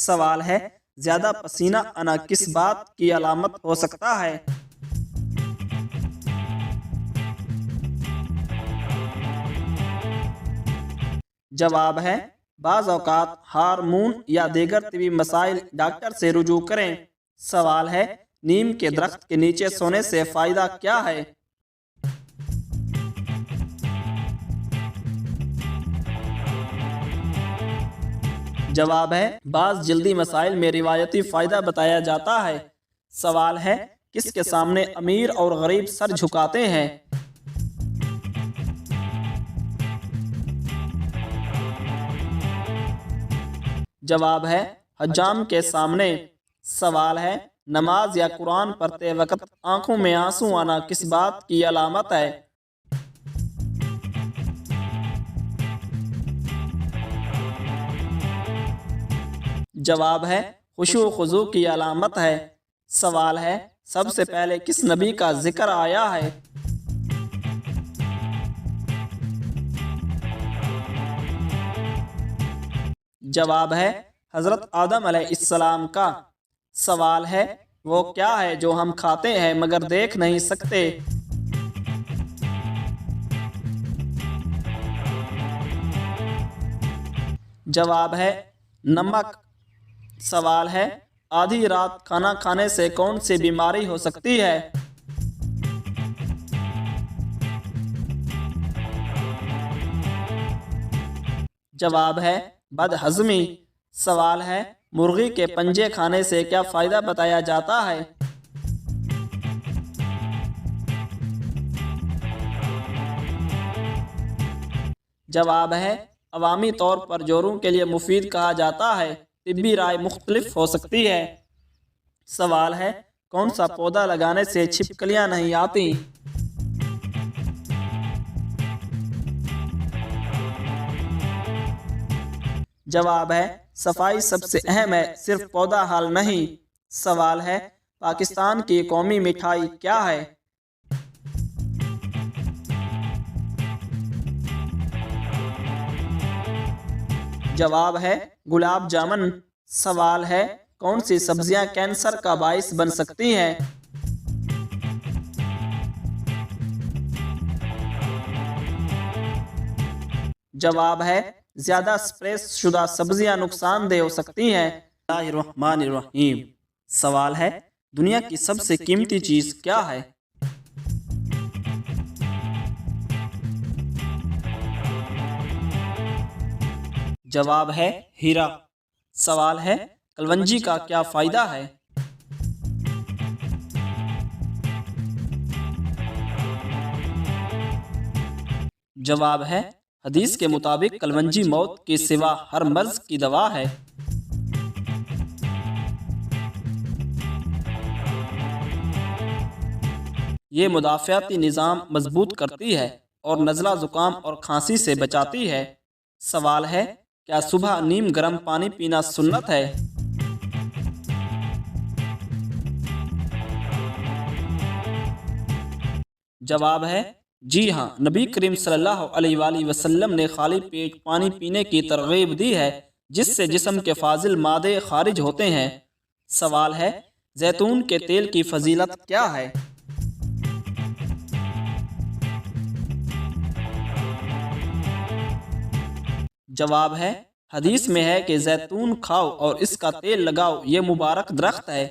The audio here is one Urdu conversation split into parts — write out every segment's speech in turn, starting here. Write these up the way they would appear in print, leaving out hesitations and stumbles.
سوال ہے زیادہ پسینہ آنا کس بات کی علامت ہو سکتا ہے؟ جواب ہے بعض اوقات ہارمون یا دیگر طبی مسائل، ڈاکٹر سے رجوع کریں۔ سوال ہے نیم کے درخت کے نیچے سونے سے فائدہ کیا ہے؟ جواب ہے بعض جلدی مسائل میں روایتی فائدہ بتایا جاتا ہے۔ سوال ہے کس کے سامنے امیر اور غریب سر جھکاتے ہیں؟ جواب ہے حجام کے سامنے۔ سوال ہے نماز یا قرآن پڑھتے وقت آنکھوں میں آنسو آنا کس بات کی علامت ہے؟ جواب ہے خشوع و خضوع کی علامت ہے۔ سوال ہے سب سے پہلے کس نبی کا ذکر آیا ہے؟ جواب ہے حضرت آدم علیہ السلام کا۔ سوال ہے وہ کیا ہے جو ہم کھاتے ہیں مگر دیکھ نہیں سکتے؟ جواب ہے نمک۔ سوال ہے آدھی رات کھانا کھانے سے کون سی بیماری ہو سکتی ہے؟ جواب ہے بد ہضمی۔ سوال ہے مرغی کے پنجے کھانے سے کیا فائدہ بتایا جاتا ہے؟ جواب ہے عوامی طور پر جوڑوں کے لیے مفید کہا جاتا ہے، طبی رائے مختلف ہو سکتی ہے۔ سوال ہے کون سا پودا لگانے سے چھپکلیاں نہیں آتی؟ جواب ہے صفائی سب سے اہم ہے، صرف پودا حل نہیں۔ سوال ہے پاکستان کی قومی مٹھائی کیا ہے؟ جواب ہے گلاب جامن۔ سوال ہے کون سی سبزیاں کینسر کا باعث بن سکتی ہیں؟ جواب ہے زیادہ اسپریس شدہ سبزیاں نقصان دہ ہو سکتی ہیں۔ بسم اللہ الرحمن الرحیم۔ سوال ہے دنیا کی سب سے قیمتی چیز کیا ہے؟ جواب ہے ہیرا۔ سوال ہے کلونجی کا کیا فائدہ ہے؟ جواب ہے حدیث کے مطابق کلونجی موت کے سوا ہر مرض کی دوا ہے۔ یہ مدافعتی نظام مضبوط کرتی ہے اور نزلہ زکام اور کھانسی سے بچاتی ہے۔ سوال ہے کیا صبح نیم گرم پانی پینا سنت ہے؟ جواب ہے جی ہاں، نبی کریم صلی اللہ علیہ وآلہ وسلم نے خالی پیٹ پانی پینے کی ترغیب دی ہے جس سے جسم کے فاضل مادے خارج ہوتے ہیں۔ سوال ہے زیتون کے تیل کی فضیلت کیا ہے؟ جواب ہے حدیث میں ہے کہ زیتون کھاؤ اور اس کا تیل لگاؤ، یہ مبارک درخت ہے۔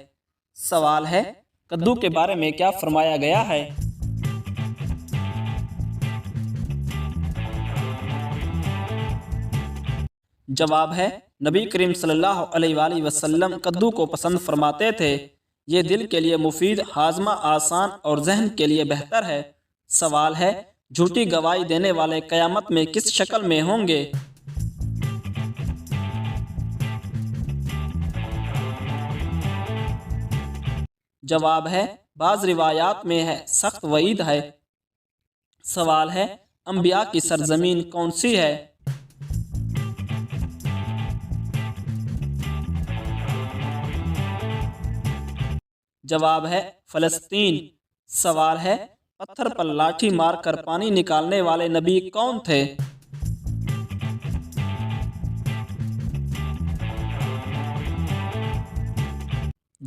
سوال ہے کدو کے بارے میں کیا فرمایا گیا ہے؟ جواب ہے نبی کریم صلی اللہ علیہ وآلہ وسلم کدو کو پسند فرماتے تھے، یہ دل کے لیے مفید، ہاضمہ آسان اور ذہن کے لیے بہتر ہے۔ سوال ہے جھوٹی گواہی دینے والے قیامت میں کس شکل میں ہوں گے؟ جواب ہے بعض روایات میں ہے سخت وعید ہے۔ سوال ہے انبیاء کی سرزمین کون سی ہے؟ جواب ہے فلسطین۔ سوال ہے پتھر پر لاٹھی مار کر پانی نکالنے والے نبی کون تھے؟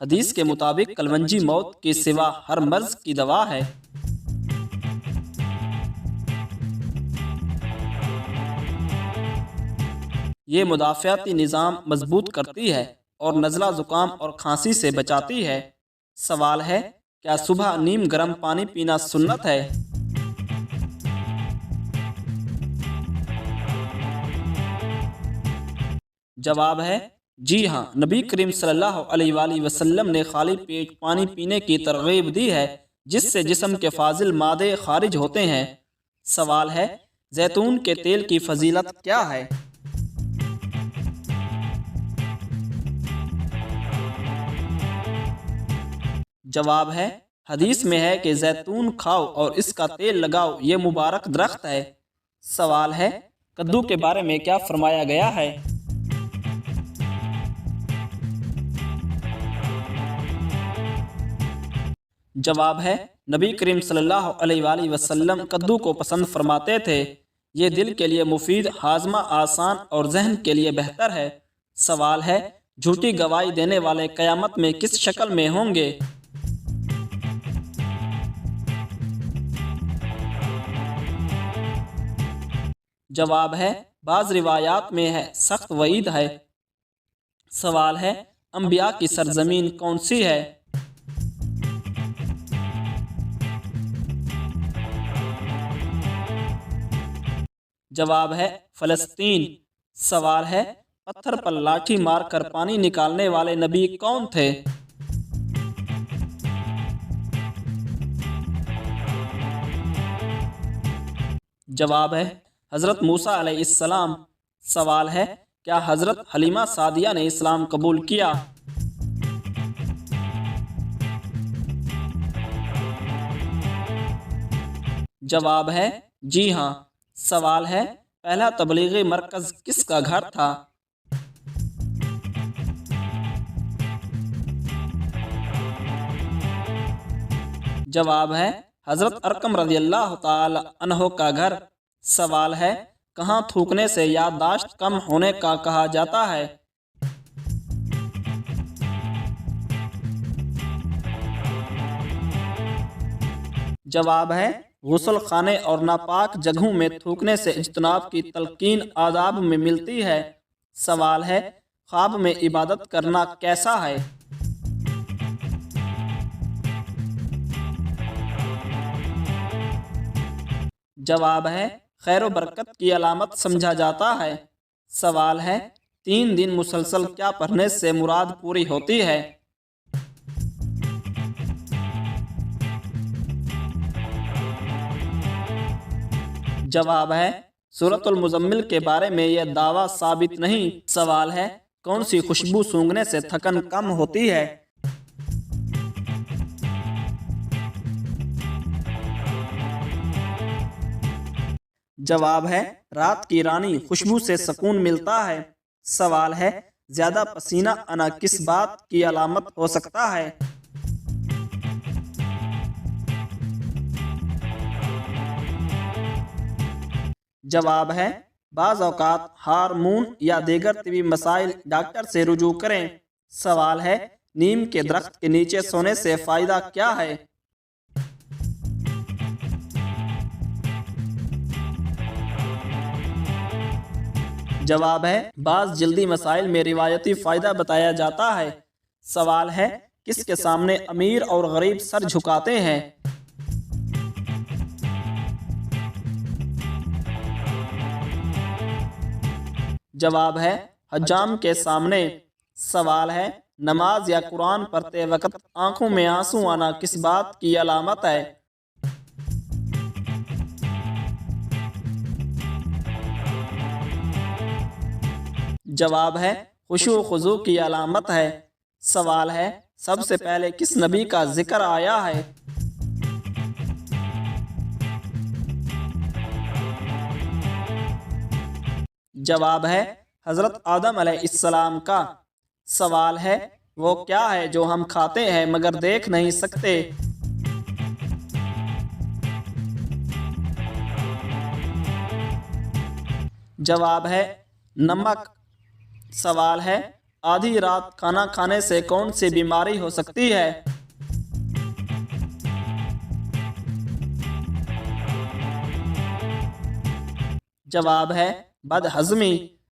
حدیث کے مطابق کلونجی موت کے سوا ہر مرض کی دوا ہے۔ یہ مدافعتی نظام مضبوط کرتی ہے اور نزلہ زکام اور کھانسی سے بچاتی ہے۔ سوال ہے، کیا صبح نیم گرم پانی پینا سنت ہے؟ جواب ہے جی ہاں، نبی کریم صلی اللہ علیہ وآلہ وسلم نے خالی پیٹ پانی پینے کی ترغیب دی ہے، جس سے جسم کے فاضل مادے خارج ہوتے ہیں۔ سوال ہے، زیتون کے تیل کی فضیلت کیا ہے؟ جواب ہے، حدیث میں ہے کہ زیتون کھاؤ اور اس کا تیل لگاؤ، یہ مبارک درخت ہے۔ سوال ہے، کدو کے بارے میں کیا فرمایا گیا ہے؟ جواب ہے، نبی کریم صلی اللہ علیہ وآلہ وسلم کدو کو پسند فرماتے تھے، یہ دل کے لیے مفید، ہاضمہ آسان اور ذہن کے لیے بہتر ہے۔ سوال ہے، جھوٹی گواہی دینے والے قیامت میں کس شکل میں ہوں گے؟ جواب ہے، بعض روایات میں ہے سخت وعید ہے۔ سوال ہے، انبیاء کی سرزمین کون سی ہے؟ جواب ہے، فلسطین۔ سوال ہے، پتھر پر لاٹھی مار کر پانی نکالنے والے نبی کون تھے؟ جواب ہے، حضرت موسیٰ علیہ السلام۔ سوال ہے، کیا حضرت حلیمہ سعدیہ نے اسلام قبول کیا؟ جواب ہے جی ہاں۔ سوال ہے، پہلا تبلیغی مرکز کس کا گھر تھا؟ جواب ہے، حضرت ارقم رضی اللہ تعالی عنہ کا گھر۔ سوال ہے، کہاں تھوکنے سے یادداشت کم ہونے کا کہا جاتا ہے؟ جواب ہے، غسل خانے اور ناپاک جگہوں میں تھوکنے سے اجتناب کی تلقین آداب میں ملتی ہے۔ سوال ہے، خواب میں عبادت کرنا کیسا ہے؟ جواب ہے، خیر و برکت کی علامت سمجھا جاتا ہے۔ سوال ہے، 3 دن مسلسل کیا پڑھنے سے مراد پوری ہوتی ہے؟ جواب ہے، سورۃ المزمل کے بارے میں یہ دعویٰ ثابت نہیں۔ سوال ہے، کون سی خوشبو سونگھنے سے تھکن کم ہوتی ہے؟ جواب ہے، رات کی رانی خوشبو سے سکون ملتا ہے۔ سوال ہے، زیادہ پسینہ آنا کس بات کی علامت ہو سکتا ہے؟ جواب ہے، بعض اوقات ہارمون یا دیگر طبی مسائل، ڈاکٹر سے رجوع کریں۔ سوال ہے، نیم کے درخت کے نیچے سونے سے فائدہ کیا ہے؟ جواب ہے، بعض جلدی مسائل میں روایتی فائدہ بتایا جاتا ہے۔ سوال ہے، کس کے سامنے امیر اور غریب سر جھکاتے ہیں؟ جواب ہے، حجام کے سامنے۔ سوال ہے، نماز یا قرآن پڑھتے وقت آنکھوں میں آنسو آنا کس بات کی علامت ہے؟ جواب ہے، خشوع و خضوع کی علامت ہے۔ سوال ہے، سب سے پہلے کس نبی کا ذکر آیا ہے؟ جواب ہے، حضرت آدم علیہ السلام کا۔ سوال ہے، وہ کیا ہے جو ہم کھاتے ہیں مگر دیکھ نہیں سکتے؟ جواب ہے، نمک۔ سوال ہے، آدھی رات کھانا کھانے سے کون سی بیماری ہو سکتی ہے؟ جواب ہے بد ہضمی۔